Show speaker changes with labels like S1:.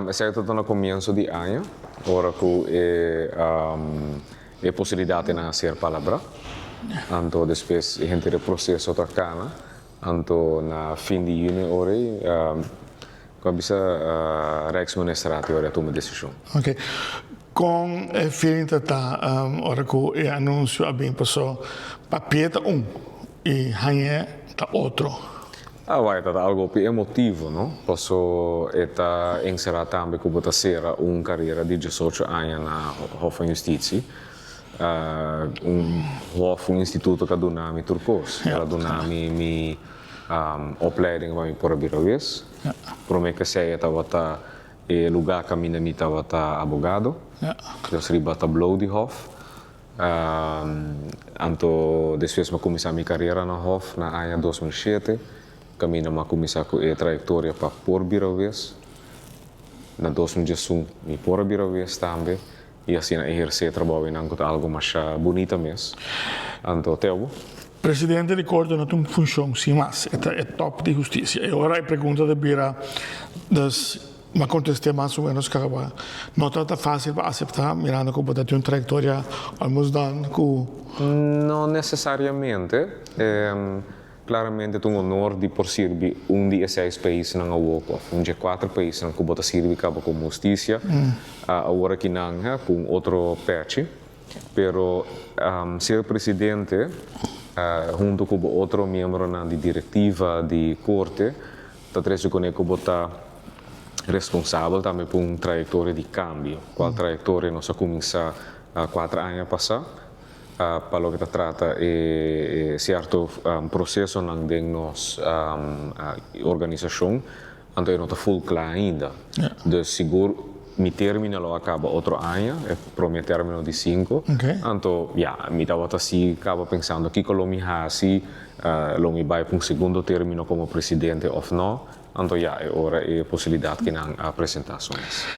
S1: Es cierto que no comienzo de año, ahora que he posibilidad de hacer palabra, anto después gente de proceso tracana, anto na fin de junio ahora, que bisa Rijksministeriaat ahora toma decisión.
S2: Ok. Com feeling tá ora que o anúncio a bem passou papieta e hanhe tá outro.
S1: Vai, é algo emotivo, não? Posso estar encerrar também como está ser uma carreira de 18 anos na Hof van Justitie. Hof, instituto que dona mi turcos. Ela dona mi opleiding waar ik voor geweest. Promete que sei estava tá lugar que minha mi estava tá abogado. Dus riba tá blow de Hof. Anto depois me comecei a minha carreira na Hof na ano 2007. Kami ma comecei com a trajetória para por Birawes. Na 2011 me por Birawes também. E assim exercer trabalho em algo mais bonito mesmo. Então, Teo.
S2: Presidente de Corte não tem função, sim, mas é top de justiça. E agora a pergunta de Bira, me contestei mais ou menos que não está fácil para aceitar, mirando como tem uma trajetória almost done.
S1: Não necessariamente. Claramente tem honor de por servir de 6 países na Europa, de 4 países na Cuba servir como justiça, agora que não com outro patch, pero ser presidente junto com outro membro na diretiva de corte, tá trecho com Cuba tá responsável também por uma trajetória de cambio, qual trajetória nós começar 4 anos passar. Para lo que trata certo processo na nossa organização, então não está full claro ainda. De seguro, mi termino acaba outro ano, para meu término de 5. Então, mi estava assim, acaba pensando que lo mi hasi, lo mi vai para um segundo término como presidente ou não. Então, é hora e possibilidade que não apresentações.